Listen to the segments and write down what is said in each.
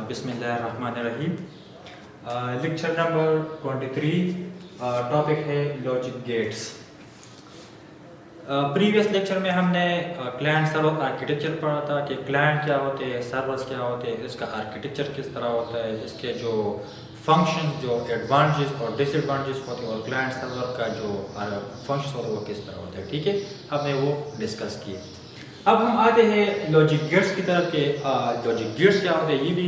बिस्मिल्लाहिर्रहमानिर्रहीम। Lecture number 23, topic है logic gates. Previous lecture में हमने क्लाइंट सर्वर आर्किटेक्चर पढ़ा था कि क्लाइंट क्या होते हैं, सर्वर्स क्या होते हैं, इसका आर्किटेक्चर किस तरह होता है, इसके जो फंक्शन, जो एडवांटेजेस और डिसएडवांटेजेस होते हैं और क्लाइंट सर्वर का जो फंक्शन होता है वो किस तरह होता है। ठीक है, हमने वो डिस्कस किए। अब हम आते हैं लॉजिक गेट्स की तरफ के लॉजिक गेट्स क्या होते हैं। ये भी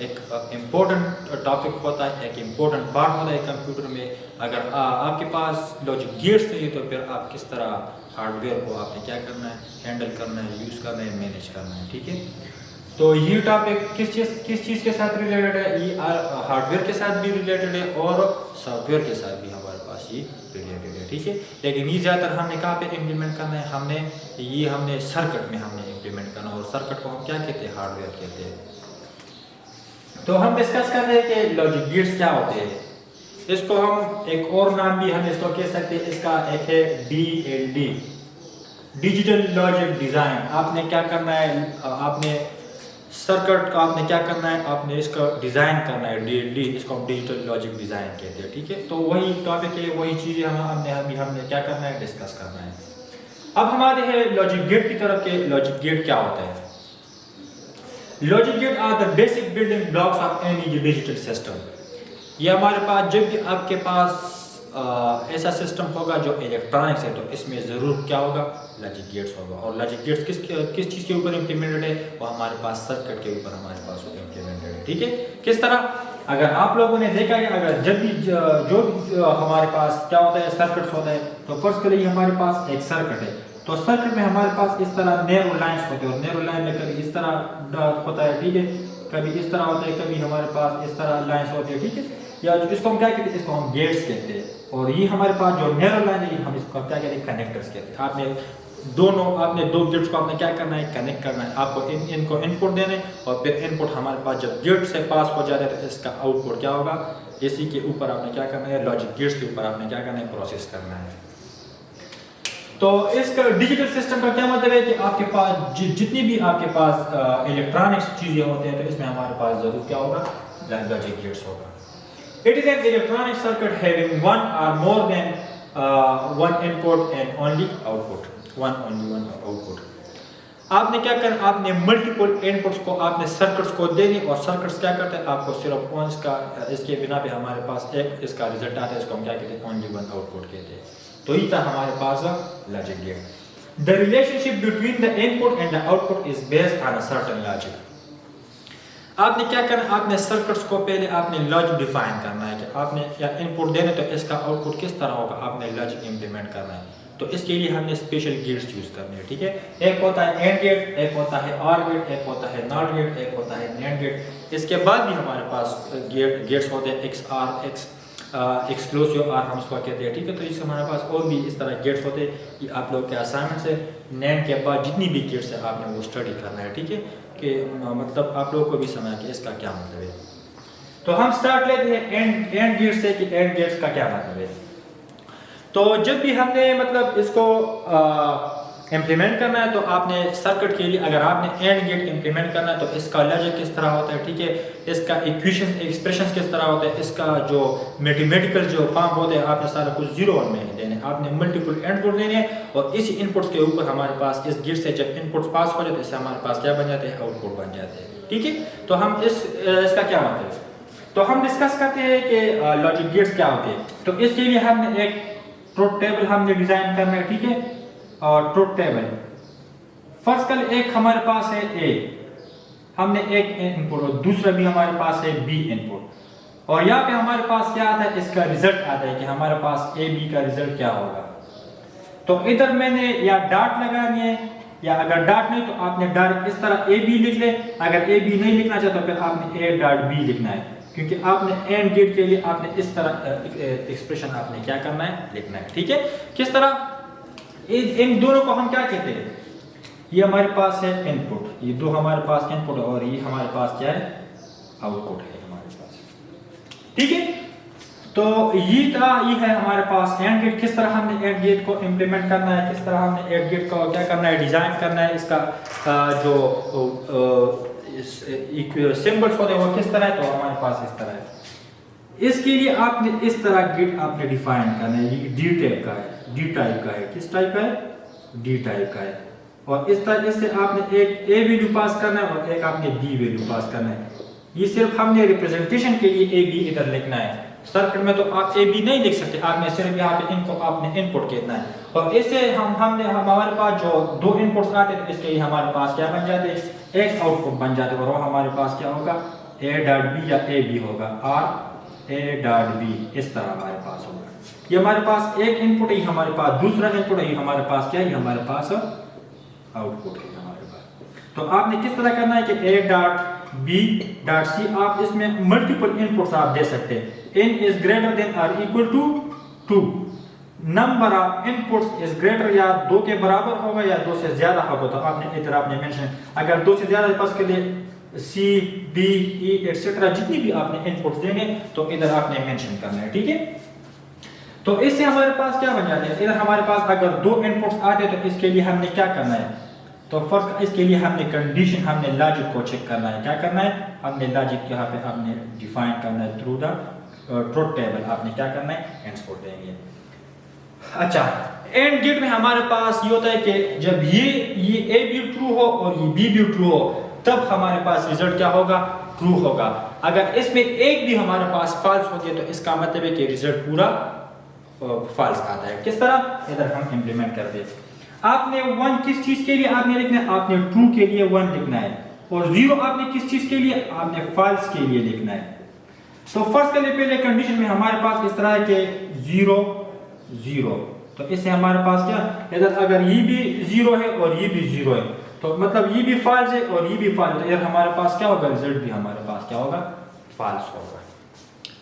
एक इम्पोर्टेंट टॉपिक होता है, एक इम्पोर्टेंट पार्ट होता है कंप्यूटर में। अगर आपके पास लॉजिक गेट्स नहीं है तो फिर आप किस तरह हार्डवेयर को आपने क्या करना है, हैंडल करना है, यूज़ करना है, मैनेज करना है। ठीक है, तो ये टॉपिक किस चीज़ के साथ रिलेटेड है, ये हार्डवेयर के साथ भी रिलेटेड है और सॉफ्टवेयर के साथ भी हमारे पास ये रिलेटेड है। ठीक है, लेकिन ये ज़्यादातर हमने कहाँ पे इम्प्लीमेंट करना है, हमने सर्किट में हमने इम्प्लीमेंट करना है। और सर्किट को हम क्या कहते हैं, हार्डवेयर कहते हैं। तो हम डिस्कस कर रहे हैं कि लॉजिक गेट्स क्या होते हैं। इसको हम एक और नाम भी हम इसको कह सकते हैं, इसका एक है DLD, डिजिटल लॉजिक डिज़ाइन। आपने क्या करना है, आपने सर्किट का आपने क्या करना है, आपने इसका डिज़ाइन करना है, DLD, इसको हम डिजिटल लॉजिक डिज़ाइन कहते हैं। ठीक है, तो वही टॉपिक है, वही चीज़ें हमने क्या करना है, डिस्कस करना है। अब हमारे हैं लॉजिक गेट की तरफ के लॉजिक गेट क्या होता है। Logic gate are the basic building blocks of any digital system. ये हमारे पास जब भी आपके पास ऐसा सिस्टम होगा जो इलेक्ट्रॉनिक्स है तो इसमें ज़रूर क्या होगा, लॉजिक गेट्स होगा। और लॉजिक गेट्स किस चीज़ के ऊपर इम्प्लीमेंटेड है, वो हमारे पास सर्किट के ऊपर हमारे पास इम्प्लीमेंटेड है। ठीक है, किस तरह, अगर आप लोगों ने देखा है, अगर जब भी जो हमारे पास क्या होता है, सर्किट्स होता है, तो फर्स्ट के लिए हमारे पास एक सर्किट है। तो सर्किट में हमारे पास इस तरह नैरो लाइंस होते हैं और नैरो लाइन में कभी इस तरह होता है, ठीक है, कभी इस तरह होता है, कभी हमारे पास इस तरह लाइंस होती है। ठीक है, या इसको हम क्या कहते हैं, इसको हम गेट्स कहते हैं। और ये हमारे पास जो नैरो लाइन है हम इसको क्या कहते हैं, कनेक्टर्स कहते हैं। आपने दो गेट्स को आपने क्या करना है, कनेक्ट करना है। आपको इनको इनपुट देने और फिर इनपुट हमारे पास जब गेट से पास हो जाता है तो इसका आउटपुट क्या होगा, इसी के ऊपर आपने क्या करना है, लॉजिक गेट्स के ऊपर आपने क्या करना है, प्रोसेस करना है। तो इसका डिजिटल सिस्टम का क्या मतलब है कि आपके पास जितनी भी आपके पास इलेक्ट्रॉनिक्स चीज़ें होते हैं तो इसमें हमारे पास जरूर क्या होगा, लॉजिक गेट्स होगा। It is an electronic circuit having one or more than one input and only output, one output. आपने क्या करना, आपने मल्टीपल इनपुट्स को आपने सर्किट्स को देनी और सर्किट्स क्या करते हैं, आपको सिर्फ वन का इसके बिना पे हमारे पास एक इसका रिजल्ट आता है, इसको हम क्या कहते हैं, ओनली वन आउटपुट कहते हैं। तो ये था हमारे पास logic gate. The relationship between the input and the output is based on a certain logic. आपने क्या करना, आपने सर्किट्स को पहले आपने लॉजिक डिफाइन करना है कि आपने या इनपुट देने तो इसका आउटपुट किस तरह होगा, आपने लॉजिक इंप्लीमेंट करना है। तो इसके लिए हमने स्पेशल गेट्स यूज करने हैं। ठीक है, एक होता है एंड गेट, एक होता है ऑर गेट, एक होता है नॉट गेट, एक होता है नैंड गेट। इसके बाद भी हमारे पास गेट्स होते हैं एक्सक्लूसिव आर हम इसको कहते हैं। ठीक है, तो इससे हमारे पास और भी इस तरह गेट्स होते हैं। ये आप लोग के असाइनमेंट से नैंड के बाद जितनी भी गेट्स है आपने वो स्टडी करना है। ठीक है, कि मतलब आप लोगों को भी समझ कि इसका क्या मतलब है। तो हम स्टार्ट लेते हैं एंड गेट से कि एंड गेट्स का क्या मतलब है। तो जब भी हमने मतलब इसको इम्प्लीमेंट करना है तो आपने सर्किट के लिए अगर आपने एंड गेट इम्प्लीमेंट करना है तो इसका लॉजिक किस तरह होता है। ठीक है, इसका इक्वेशन एक्सप्रेशंस किस तरह होता है, इसका जो मैथमेटिकल जो फॉर्म होते हैं आपने सारा कुछ 0 1 में देने, आपने मल्टीपल इनपुट देने और इसी इनपुट्स के ऊपर हमारे पास इस गेट से जब इनपुट्स पास हो जाते हैं इससे हमारे पास क्या बन जाते हैं, आउटपुट बन जाते हैं। ठीक है, तो हम इसका क्या मतलब है, तो हम डिस्कस करते हैं कि लॉजिक गेट्स क्या होते हैं। तो इसके लिए हमने एक ट्रुथ टेबल हमने डिजाइन करना है। ठीक है, और ट्रुथ टेबल फर्स्ट कल एक हमारे पास है ए, हमने एक इनपुट और दूसरा भी हमारे पास है बी इनपुट। और यहाँ पे हमारे पास क्या आता है, इसका रिजल्ट आता है कि हमारे पास ए बी का रिजल्ट क्या होगा। तो इधर मैंने या डॉट लगानी है या अगर डॉट नहीं तो आपने डायरेक्ट इस तरह ए बी लिख ले। अगर ए बी नहीं लिखना चाहते तो फिर आपने ए डॉट बी लिखना है, क्योंकि आपने एंड गेट के लिए आपने इस तरह एक्सप्रेशन आपने क्या करना है, लिखना है। ठीक है, किस तरह, इन दोनों को हम क्या कहते हैं, ये हमारे पास है इनपुट, ये दो हमारे पास इनपुट और ये हमारे पास क्या है, आउटपुट है हमारे पास। ठीक है, तो ये है हमारे पास एंड गेट। किस तरह हमने एंड गेट को इम्प्लीमेंट करना है, किस तरह हमने एंड गेट को क्या करना है, डिजाइन करना है, इसका जो सिंबल्स होते हैं वो किस तरह है, तो हमारे पास इस तरह है। इसके लिए आपने इस तरह गेट आपने डिफाइन करना है। ये डी टाइप का है, डी टाइप का है। किस टाइप का है? डी टाइप का है। और इस तरह से आपने एक ए वैल्यू पास करना है और एक आपने बी वैल्यू पास करना है। ये सिर्फ हमने रिप्रेजेंटेशन के लिए ए बी इधर लिखना है। सर्किट में तो आप ए बी नहीं लिख सकते, आपने सिर्फ यहाँ पे इनको आपने इनपुट कहना है। और इससे हमारे पास जो दो इनपुट्स आते हैं तो इसके लिए हमारे पास क्या बन जाते हैं, एक आउटपुट बन जाते हैं। और वो हमारे पास क्या होगा, ए डॉट बी या ए बी होगा, आर ए डॉट बी, इस तरह हमारे पास होगा। ये हमारे पास एक इनपुट है, हमारे पास दूसरा इनपुट है, हमारे पास क्या है, हमारे पास आउटपुट है हमारे पास। तो आपने किस तरह करना है कि A dot B dot C, आप इसमें मल्टीपल इनपुट्स आप दे सकते हैं। n इज ग्रेटर देन और equal to 2, number of inputs is greater, या 2 के बराबर होगा या 2 से ज्यादा होगा। तो आपने इधर आपने मेंशन, अगर 2 से ज्यादा पास के लिए सी डी ई एक्सेट्रा जितनी भी आपने इनपुट्स देंगे तो इधर आपने मेंशन करना है, ठीक है। तो इससे हमारे पास क्या बन जाता है, इधर हमारे पास अगर 2 इनपुट्स आते हैं तो इसके लिए हमने क्या करना है, तो फर्स्ट इसके लिए हमने कंडीशन, हमने लॉजिक को चेक करना है। क्या करना है, हमने लॉजिक यहाँ पे आपने डिफाइन करना है थ्रू द ट्रुथ टेबल। आपने क्या करना है, एंड स्कोर देंगे। अच्छा, एंड गेट में हमारे पास ये होता है कि जब ये ए भी ट्रू हो और ये बी भी ट्रू हो तब हमारे पास रिजल्ट क्या होगा, ट्रू होगा। अगर इसमें एक भी हमारे पास फॉल्स हो गया तो इसका मतलब है कि रिजल्ट पूरा फॉल्स आता है। किस तरह, इधर हम इंप्लीमेंट कर दे। आपने 1 किस चीज के लिए आपने लिखना है, आपने ट्रू के लिए 1 लिखना है, और 0 आपने किस चीज के लिए, आपने फॉल्स के लिए लिखना है। तो फर्स्ट के लिए पहले कंडीशन में हमारे पास इस तरह है कि 0 0, तो इससे हमारे पास क्या, इधर अगर ये भी 0 है और ये भी 0 है तो मतलब ये भी फॉल्स है और ये भी फॉल्स है, तो इधर हमारे पास क्या होगा, रिजल्ट भी हमारे पास क्या होगा, फॉल्स होगा।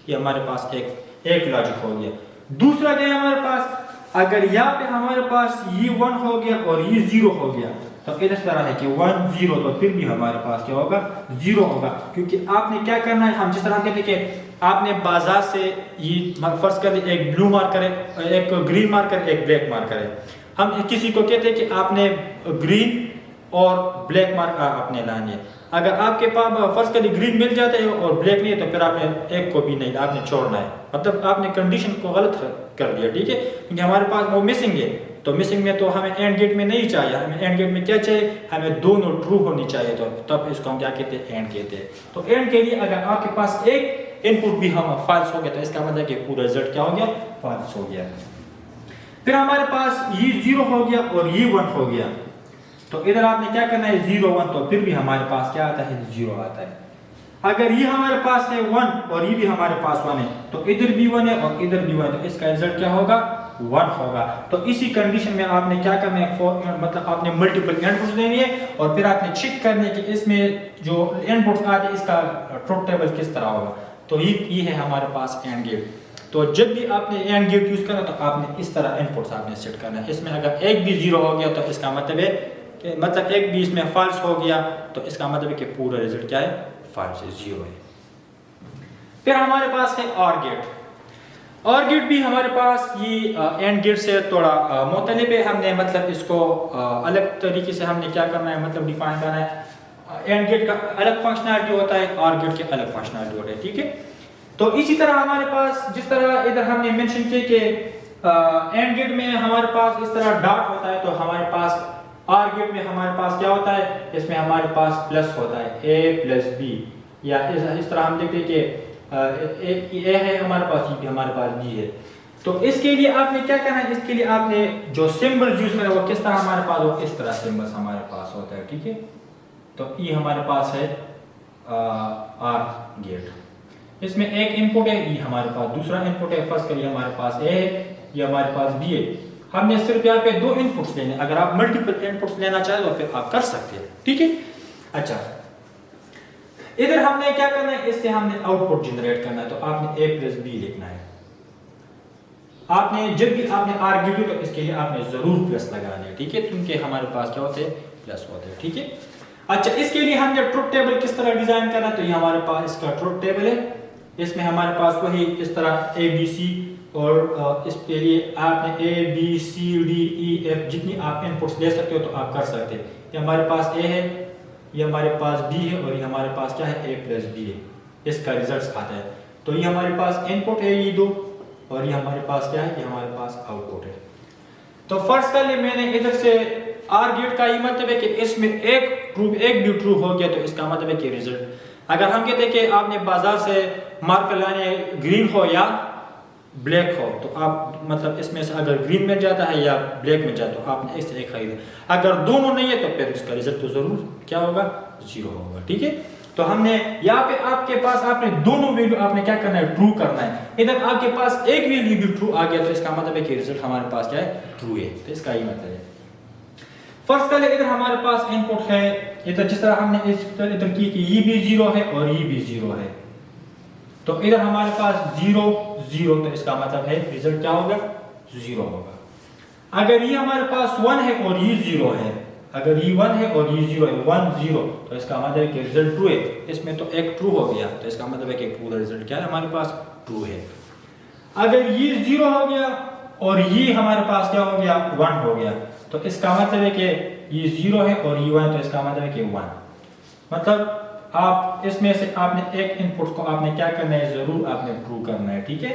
ये हमारे पास एक लॉजिक हो गया। दूसरा क्या है हमारे पास, अगर यहाँ पे हमारे पास ये 1 हो गया और ये 0 हो गया तो इस तरह है कि 1 0, तो फिर भी हमारे पास क्या होगा, 0 होगा। क्योंकि आपने क्या करना है, हम जिस तरह कहते हैं कि आपने बाजार से ये फर्स्ट कर एक ब्लू मार्कर है, एक ग्रीन मार्कर, एक ब्लैक मार्कर है। हम किसी को कहते हैं कि आपने ग्रीन और ब्लैक मार्कर आपने लानी है। अगर आपके पास फर्स्ट कर ग्रीन मिल जाता है और ब्लैक नहीं है तो फिर आपने एक को भी नहीं, आपने छोड़ना है, मतलब आपने कंडीशन को गलत कर दिया, ठीक है। क्योंकि हमारे पास वो मिसिंग है, तो मिसिंग में तो हमें एंड गेट में नहीं चाहिए, हमें एंड गेट में क्या चाहिए, हमें दोनों ट्रू होनी चाहिए। तो तब इसको हम क्या कहते हैं, एंड कहते हैं। तो एंड के लिए अगर आपके पास एक इनपुट भी हम फॉल्स हो गया तो इसका मतलब कि पूरा रिजल्ट क्या हो गया, फॉल्स हो गया। फिर हमारे पास ये 0 हो गया और ये 1 हो गया, तो इधर आपने क्या करना है, 0 1, तो फिर भी हमारे पास क्या आता है, 0 आता है। अगर ये हमारे पास है 1 और ये भी हमारे पास 1 है तो इधर भी 1 है और इधर भी 1 है, तो इसका रिजल्ट क्या होगा, 1 होगा। तो इसी कंडीशन में आपने क्या करना है, मतलब आपने मल्टीपल इनपुट्स देनी है और फिर आपने चेक करने कि इसमें जो इनपुट्स आते हैं इसका ट्रुथ टेबल किस तरह होगा। तो ये है हमारे पास एंड गेट। तो जब भी आपने एंड गेट यूज करना तो आपने इस तरह इनपुट्स आपने सेट करना है। इसमें अगर एक भी 0 हो गया तो इसका मतलब है कि मतलब एक भी इसमें फॉल्स हो गया तो इसका मतलब है कि पूरा रिजल्ट क्या है, फॉल्स है, 0 है। फिर हमारे पास है और गेट। और गेट भी हमारे पास ये एंड गेट से थोड़ा मुख्तलिफ है। हमने मतलब इसको अलग तरीके से हमने क्या करना है, मतलब डिफाइन करना है। एंड गेट का अलग फंक्शनैलिटी होता है, और गेट के अलग फंक्शनैलिटी होता है, ठीक है। तो इसी तरह हमारे पास जिस तरह इधर हमने मेंशन किया कि एंड गेट में हमारे पास इस तरह डॉट होता है, तो हमारे पास आर गेट में हमारे पास क्या होता है, इसमें हमारे पास प्लस होता है, a प्लस बी, या इस तरह हम देखते हैं कि ए है हमारे पास, ये भी हमारे पास बी है। तो इसके लिए आपने क्या करना है, इसके लिए आपने जो सिंबल यूज करना है वो किस तरह हमारे पास, वो इस तरह सिंबल्स हमारे पास होता है, ठीक है। तो ये हमारे पास है आर गेट, इसमें एक इनपुट है, ये हमारे पास दूसरा इनपुट है। फर्स्ट के लिए हमारे पास ए है, ये हमारे पास बी है। हमने सिर्फ यहाँ पे 2 इनपुट्स लेने, अगर आप मल्टीपल इनपुट्स लेना चाहे तो फिर आप कर सकते हैं, ठीक है। अच्छा, इधर हमने क्या करना है, इससे हमने आउटपुट जनरेट करना है, तो आपने a प्लस बी लिखना है। आपने जब भी आपने आर गिव तो इसके लिए आपने जरूर प्लस लगाना है, ठीक है, क्योंकि हमारे पास क्या होते हैं, प्लस होते हैं, ठीक है। अच्छा, इसके लिए हमने ट्रुथ टेबल किस तरह डिजाइन करना है, तो ये हमारे पास इसका ट्रुथ टेबल है। इसमें हमारे पास वही इस तरह ए बी सी, और इसके लिए आपने A B C D E F जितनी आप इनपुट्स दे सकते हो तो आप कर सकते हैं। ये हमारे पास ए है, ये हमारे पास b है और ये हमारे पास क्या है a प्लस b है, इसका रिजल्ट आता है। तो ये हमारे पास इनपुट है ये दो, और ये हमारे पास क्या है, ये हमारे पास आउटपुट है। तो फर्स्ट कर लिए मैंने इधर से आर गेट का ये मतलब है कि इसमें एक भी ट्रू हो गया तो इसका मतलब है कि रिजल्ट। अगर हम कहते हैं कि आपने बाजार से मार्कर लाने ग्रीन हो या ब्लैक हो, तो आप मतलब इसमें से अगर ग्रीन मिल जाता है या ब्लैक मिल जाता है तो आपने इससे एक खरीदा। अगर दोनों नहीं है तो फिर इसका रिजल्ट तो जरूर क्या होगा, 0 होगा। ठीक है, तो हमने यहाँ पे आपके पास आपने दोनों वैल्यू आपने क्या करना है, ट्रू करना है। इधर आपके पास एक वैल्यू भी ट्रू आ गया तो इसका मतलब है कि रिजल्ट हमारे पास क्या है, ट्रू है। तो इसका ये मतलब है। फर्स्ट कर ले, इधर हमारे पास इनपुट है, इधर जिस तरह हमने इधर की कि ये भी 0 है और ये भी 0 है, तो इधर हमारे पास 0 0, तो इसका मतलब है रिजल्ट क्या होगा, 0 होगा। अगर ये हमारे पास 1 है और ये 0 है, अगर ये 1 है और ये 0 है, 1 0, तो इसका मतलब है कि रिजल्ट ट्रू है। इसमें तो एक ट्रू हो गया, तो इसका मतलब है कि पूरा रिजल्ट क्या है, हमारे पास ट्रू है। अगर ये 0 हो गया और ये हमारे पास क्या हो गया, 1 हो गया, तो इसका मतलब है कि ये 0 है और ये 1, तो इसका मतलब है कि 1। मतलब आप इसमें से आपने एक इनपुट को आपने क्या करना है, जरूर आपने ट्रू करना है। ठीक है,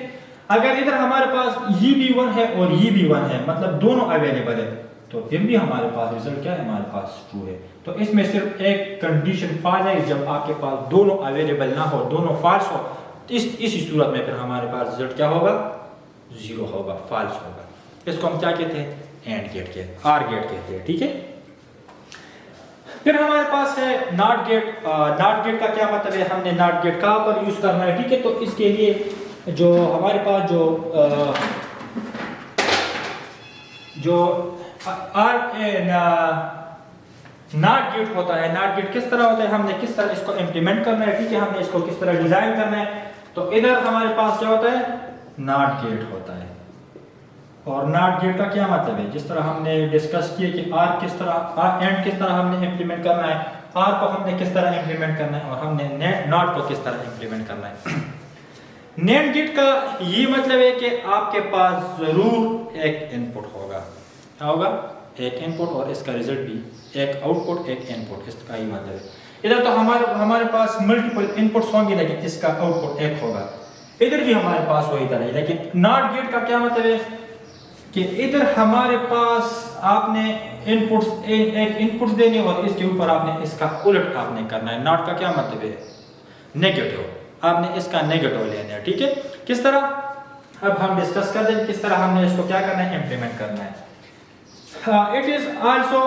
अगर इधर हमारे पास ये भी 1 है और ये भी 1 है, मतलब दोनों अवेलेबल है, तो फिर भी हमारे पास रिजल्ट क्या है, हमारे पास ट्रू है। तो इसमें सिर्फ एक कंडीशन फॉल्स है, जब आपके पास दोनों अवेलेबल ना हो, दोनों फॉल्स हो, इसी सूरत में फिर हमारे पास रिजल्ट क्या होगा, 0 होगा, फॉल्स होगा। इसको हम क्या कहते हैं, एंड गेट के, आर गेट कहते हैं। ठीक है, फिर हमारे पास है नॉट गेट। नॉट गेट का क्या मतलब है, हमने नॉट गेट कहाँ पर यूज करना है। ठीक है, तो इसके लिए जो हमारे पास जो नॉट गेट होता है, नॉट गेट किस तरह होता है, हमने किस तरह इसको इम्प्लीमेंट करना है। ठीक है, हमने इसको किस तरह डिजाइन करना है। तो इधर हमारे पास क्या होता है, नॉट गेट होता है। और नॉट गेट का क्या मतलब है, जिस तरह हमने डिस्कस किया कि आर किस तरह, एंड किस तरह हमने इम्प्लीमेंट करना है, आर को हमने किस तरह इम्प्लीमेंट करना है, और हमने नॉट को किस तरह इम्प्लीमेंट करना है। नेट गेट का ये मतलब है कि आपके पास जरूर एक इनपुट होगा, क्या होगा, एक इनपुट, और इसका रिजल्ट भी एक आउटपुट, एक इनपुट, इसका ही मतलब है। इधर तो हमारे पास मल्टीपल इनपुट्स होंगे, लेकिन इसका आउटपुट एक होगा। इधर भी हमारे पास वही तरह है, लेकिन नॉट गेट का क्या मतलब है कि इधर हमारे पास आपने एक इनपुट्स देने और इसके ऊपर आपने इसका उलट आपने करना है। नॉट का क्या मतलब है, नेगेटिव, आपने इसका नेगेटिव लेना है। ठीक है, किस तरह, अब हम डिस्कस कर दें किस तरह हमने इसको क्या करना है, इंप्लीमेंट करना है। It is also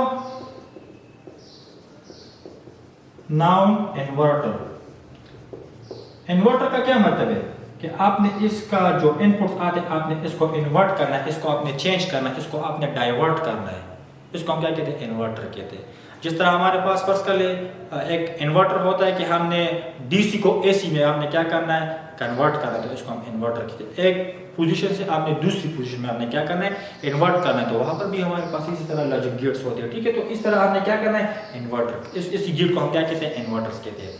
known inverter. Inverter का क्या मतलब है कि आपने इसका जो इनपुट आते हैं आपने इसको इन्वर्ट करना है, इसको आपने चेंज करना है, इसको आपने डाइवर्ट करना है। इसको हम क्या कहते हैं, इन्वर्टर कहते हैं। जिस तरह हमारे पास फर्ज कर ले एक इन्वर्टर होता है कि हमने डीसी को एसी में आपने क्या करना है, कन्वर्ट करना है, तो इसको हम इन्वर्टर कहते हैं। एक पोजीशन से आपने दूसरी पोजीशन में आपने क्या करना है, इन्वर्ट करना है। तो वहां पर भी हमारे पास इसी तरह लॉजिक गेट्स होते हैं। ठीक है, तो इस तरह आपने क्या करना है, इन्वर्टर, इस गेट को हम क्या कहते हैं, इन्वर्टर्स कहते हैं।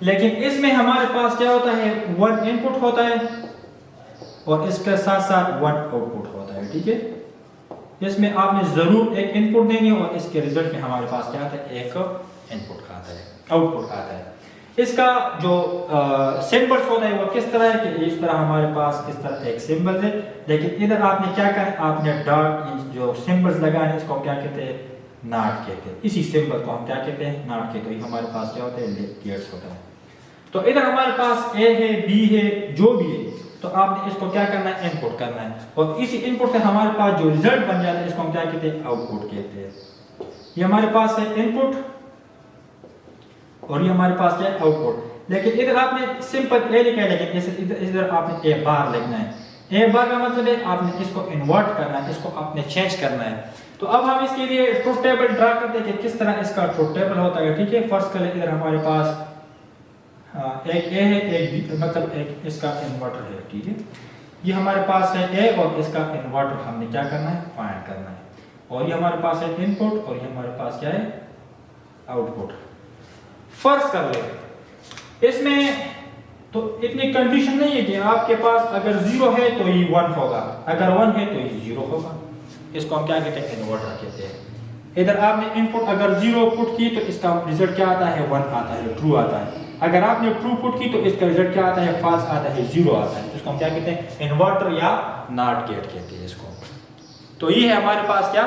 लेकिन इसमें हमारे पास क्या होता है, 1 इनपुट होता है और इसके साथ साथ 1 आउटपुट होता है। ठीक है, इसमें आपने जरूर एक इनपुट देनी है और इसके रिजल्ट में हमारे पास क्या आता है, एक इनपुट का आता है, आउटपुट आता है। इसका जो सिंबल्स होता है वो किस तरह है कि इस तरह हमारे पास इस तरह एक सिंबल है, लेकिन इधर आपने क्या करना है, आपने डॉट जो सिंबल्स लगाने इसको हम क्या कहते हैं, नॉट कहते हैं। इसी सिंबल को हम क्या कहते हैं, नॉट कहते हैं। हमारे पास क्या होता है, गेट्स होता है। तो इधर हमारे पास ए है, बी है, जो भी है, तो आपने इसको क्या करना है, इनपुट करना है, और इसी इनपुट से हमारे पास जो रिजल्ट बन जाता है इसको हम क्या कहते हैं, आउटपुट कहते हैं। ये हमारे पास है इनपुट और ये हमारे पास क्या है, आउटपुट। लेकिन इधर आपने सिंपल ए लिखा है, लेकिन इधर आपने ए बार लिखना है। ए बार का मतलब है आपने इसको इन्वर्ट करना है, इसको आपने चेंज करना है। तो अब हम इसके लिए ट्रुथ टेबल ड्रा करते हैं कि किस तरह इसका ट्रुथ टेबल होता है। ठीक है, फर्स्ट कर इधर हमारे पास एक ए है, एक बी, मतलब एक इसका इन्वर्टर है। ठीक है, ये हमारे पास है ए और इसका इन्वर्टर हमने क्या करना है, फाइंड करना है। और ये हमारे पास है इनपुट और ये हमारे पास क्या है, आउटपुट। फर्स्ट कर ले, इसमें तो इतनी कंडीशन नहीं है कि आपके पास अगर 0 है तो ये 1 होगा, अगर 1 है तो ये 0 होगा। इसको हम क्या कहते हैं, इन्वर्टर कहते हैं। इधर आपने इनपुट अगर 0 पुट की तो इसका रिजल्ट क्या आता है, 1 आता है, ट्रू आता है। अगर आपने ट्रू पुट की तो इसका रिजल्ट क्या आता है, फॉल्स आता है, 0 आता है। इसको हम क्या कहते हैं, इन्वर्टर या नॉट गेट कहते हैं इसको। तो ये है हमारे पास क्या,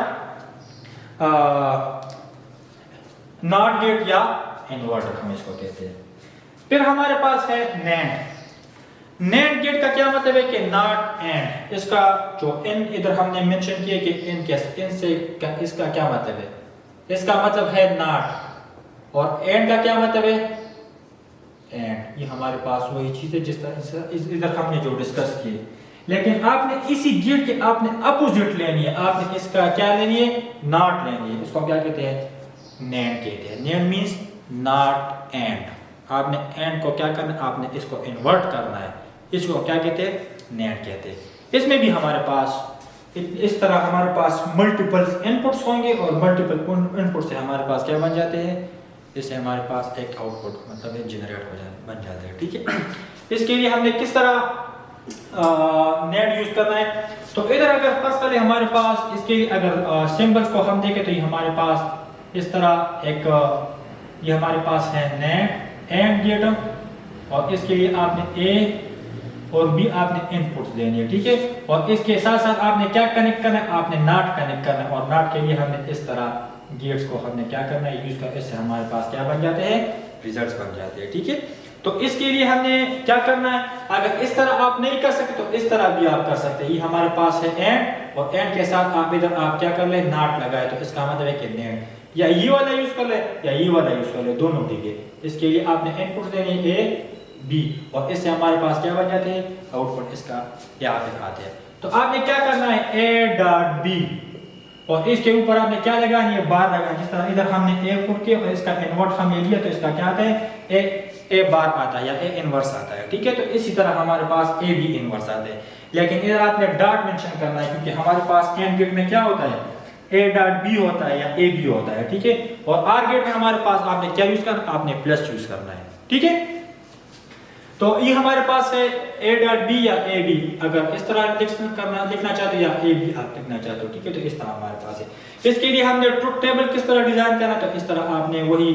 नॉट गेट या इन्वर्टर हम इसको कहते हैं। फिर हमारे पास है नैंड। नैंड गेट का क्या मतलब है कि नॉट एंड। इसका जो इन इधर हमने मेंशन किया कि इन से इसका क्या मतलब है, इसका मतलब है नॉट, और एंड का क्या मतलब है, एंड। ये हमारे पास वही चीज है जिस तरह इधर हमने जो डिस्कस किए। लेकिन आपने इसी गेट के आपने अपोजिट लेनी है, आपने इसका क्या लेनी है, नॉट लेनी है। इसको क्या कहते हैं, नैंड कहते हैं। NAND means not and. आपने एंड को क्या करना है, आपने इसको इन्वर्ट करना है, इसको क्या कहते हैं, नैंड कहते हैं। इसमें भी हमारे पास इस तरह हमारे पास मल्टीपल इनपुट्स होंगे और मल्टीपल इनपुट से हमारे पास क्या बन जाते हैं, इससे हमारे पास एक आउटपुट मतलब जनरेट बन जाता है। ठीक है, इसके लिए हमने किस तरह नैंड यूज करना है। तो इधर अगर पर्सनली हमारे पास इसके लिए अगर सिंबल्स को हम देखें तो ये हमारे पास इस तरह एक ये हमारे पास है नैंड एंड गेट, और इसके लिए आपने ए और बी आपने इनपुट्स देनी है। ठीक है, और इसके साथ साथ आपने क्या कनेक्ट करना है, आपने नॉट कनेक्ट करना है, और नॉट के लिए हमने इस तरह गेट्स को हमने क्या करना है, यूज कर, इससे हमारे पास क्या बन जाते हैं, रिजल्ट्स बन जाते हैं। ठीक है, तो इसके लिए हमने क्या करना है, अगर इस तरह आप नहीं कर सकते तो इस तरह भी आप कर सकते हैं। ये हमारे पास है एंड, और एंड के साथ आप इधर आप क्या कर ले, नॉट लगाए, तो इसका मतलब है कि नैंड, या ये वाला यूज कर ले या ये वाला यूज कर ले, दोनों ठीक है। इसके लिए आपने इनपुट देने ए बी, और इससे हमारे पास क्या बन जाते हैं, आउटपुट इसका यहाँ पे आते हैं। तो आपने क्या करना है, ए डॉट बी, और इसके ऊपर आपने क्या लगानी है, बार लगानी। जिस तरह इधर हमने ए पुट किया और इसका इन्वर्ट हमने लिया, तो इसका क्या आता है, ए बार आता है या ए इनवर्स आता है। ठीक है, तो इसी तरह हमारे पास ए बी इनवर्स आते हैं। लेकिन इधर आपने डॉट मेंशन करना है, क्योंकि हमारे पास एंड गेट में क्या होता है, ए डॉट बी होता है या ए बी होता है। ठीक है, और आर गेट में हमारे पास आपने क्या यूज करना, आपने प्लस यूज करना है। ठीक है, तो ये हमारे पास है ए डॉट बी या ए बी, अगर इस तरह लिखना चाहते हो या ए बी आप लिखना चाहते हो। ठीक है, तो इस तरह हमारे पास है। इसके लिए हमने ट्रुथ टेबल किस तरह डिजाइन करना, तो इस तरह आपने वही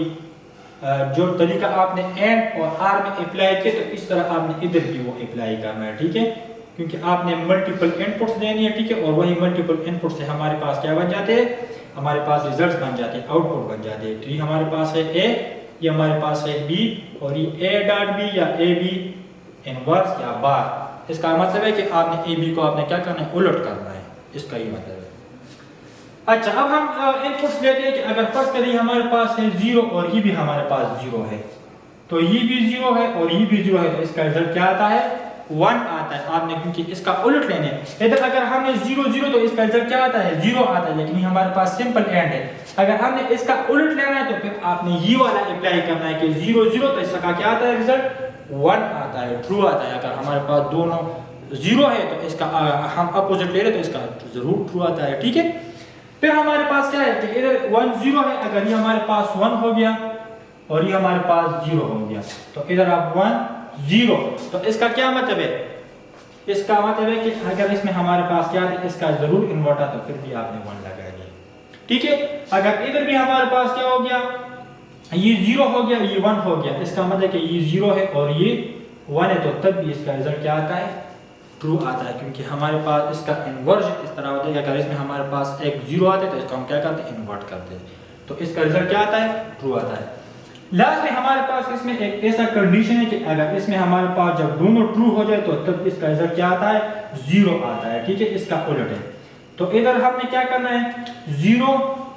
जो तरीका आपने एंड और आर में अप्लाई किया, तो इस तरह आपने इधर भी वो अप्लाई करना है। ठीक है, क्योंकि आपने मल्टीपल इनपुट्स देनी है। ठीक है, और वही मल्टीपल इनपुट से हमारे पास क्या बन जाते हैं, हमारे पास रिजल्ट्स बन जाते हैं, आउटपुट बन जाते हैं। तो ये हमारे पास है ए, ये हमारे पास है बी, और ये ए डॉट बी या ए बी इनवर्स या बार। इसका मतलब है कि आपने ए बी को आपने क्या करना है, उलट करना है, इसका ये मतलब है। अच्छा, अब हम इनपुट्स लेते हैं कि अगर फर्स्ट करिए हमारे पास है 0 और ये भी हमारे पास 0 है, तो ये भी 0 है और ये भी 0 है, तो इसका रिजल्ट क्या आता है, 1 आता है। आपने क्योंकि इसका उलट लेने हैं, इधर अगर हमने 0 0 तो इसका रिजल्ट क्या आता है, 0 आता है। लेकिन हमारे पास सिंपल एंड है, अगर हमने इसका उलट लेना है तो फिर आपने ये वाला अप्लाई करना है कि 0 0, तो इसका क्या आता है, रिजल्ट 1 आता है, ट्रू आता है। अगर हमारे पास दोनों 0 है तो इसका हम अपोजिट ले रहे तो इसका जरूर ट्रू आता है। ठीक है, फिर हमारे पास क्या है कि इधर 1 0 है, अगर ये हमारे पास 1 हो गया और ये हमारे पास 0 हो गया, तो इधर आप 1 0, तो इसका क्या मतलब है, इसका मतलब है कि अगर इसमें हमारे पास क्या है, इसका जरूर इन्वर्टर, तो फिर भी आपने 1 लगा दिया। ठीक है, अगर इधर भी हमारे पास क्या हो गया, ये 0 हो गया, ये 1 हो गया, इसका मतलब है कि ये 0 है और ये 1 है, तो तब भी इसका रिजल्ट क्या आता है, ट्रू आता है। क्योंकि हमारे पास इसका इन्वर्जन इस तरह होता है कि अगर इसमें हमारे पास एक 0 आता है तो इसको हम क्या करते हैं, इन्वर्ट करते हैं, तो इसका रिजल्ट क्या आता है, ट्रू आता है। लास्ट में हमारे पास इसमें एक ऐसा कंडीशन है कि अगर इसमें हमारे पास जब दोनों ट्रू हो जाए तो तब इसका रिजल्ट क्या आता है, 0 आता है। ठीक है, इसका उलट है। तो इधर हमने क्या करना है, 0,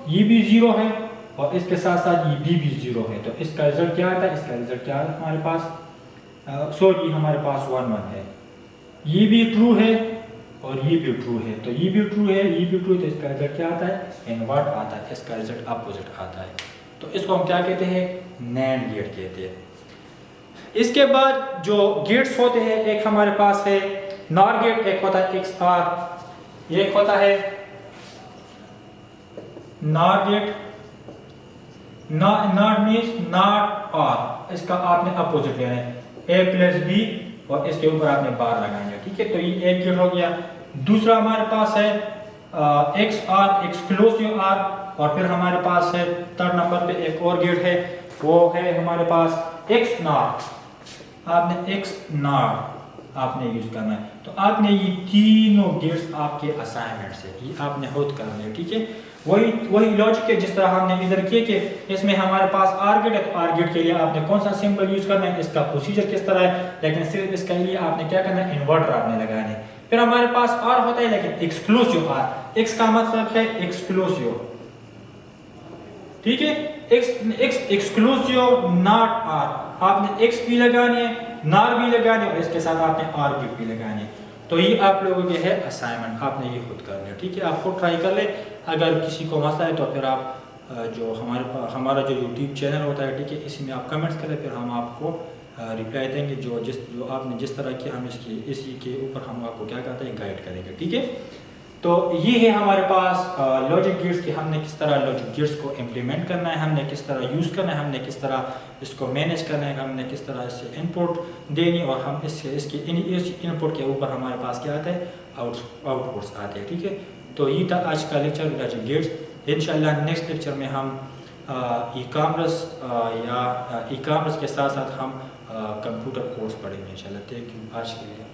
ये भी 0 है और इसके साथ साथ ये भी 0 है, तो इसका रिजल्ट क्या आता है, इसका रिजल्ट क्या है हमारे पास, सॉरी हमारे पास 1 1 है, ये भी ट्रू है और ये भी ट्रू है, तो ये भी ट्रू है, ये भी ट्रू, तो इसका रिजल्ट क्या आता है, इनवर्ट आता है, इसका रिजल्ट अपोजिट आता है। तो इसको हम क्या कहते हैं, नैंड गेट कहते हैं। इसके बाद जो गेट्स होते हैं, एक हमारे पास है नॉर गेट, एक होता है XOR, एक होता है NOR gate, not means not or, इसका आपने अपोजिट लेना है, A प्लस B और इसके ऊपर आपने बार लगाएंगे। ठीक है, तो ये एक गेट हो गया। दूसरा हमारे पास है एक्स आर एक्सक्लूसिव आर, और फिर हमारे पास है थर्ड नंबर पे एक और गेट है, वो है हमारे पास एक्स नॉट। आपने एक्स नॉट आपने यूज करना है। तो आपने ये तीनों गेट्स आपके असाइनमेंट से ये आपने खुद करने हैं, ठीक है। वही लॉजिक है जिस तरह हमने इधर किए कि इसमें हमारे पास आर गेट है, तो आर गेट के लिए आपने कौन सा सिंबल यूज करना है, इसका प्रोसीजर किस तरह है, लेकिन सिर्फ इसके लिए आपने क्या करना है, इन्वर्टर आपने लगाना है। फिर हमारे पास आर होता है लेकिन एक्सक्लूसिव आर, एक्स का मतलब है एक्सक्लूसिव, ठीक है, एक्स एक्सक्लूसिव नॉट आर, आपने एक्स भी लगानी है, नार भी लगानी है, और इसके साथ आपने आर भी लगानी है। तो ये आप लोगों के है असाइनमेंट, आपने ये खुद कर लिया, ठीक है। आप खुद ट्राई कर ले। अगर किसी को मसला है तो फिर आप जो हमारा जो यूट्यूब चैनल होता है, ठीक है, इसी में आप कमेंट्स करें, फिर हम आपको रिप्लाई देंगे। जो आपने जिस तरह की हम इसी के ऊपर हम आपको क्या कहते हैं, गाइड करेंगे, ठीक है। तो ये है हमारे पास लॉजिक गेट्स कि हमने किस तरह लॉजिक गेट्स को इम्प्लीमेंट करना है, हमने किस तरह यूज़ करना है, हमने किस तरह इसको मैनेज करना है, हमने किस तरह इससे इनपुट देनी, और हम इसके इनपुट के ऊपर हमारे पास क्या आता है, आउटपुट्स आते हैं, ठीक है। तो ये था आज का लेक्चर लॉजिक गेट्स। इंशाल्लाह नेक्स्ट लेक्चर में हम ई कॉमर्स के साथ साथ हम कंप्यूटर कोर्स पढ़ेंगे इंशाल्लाह। थैंक यू, आज के लिए।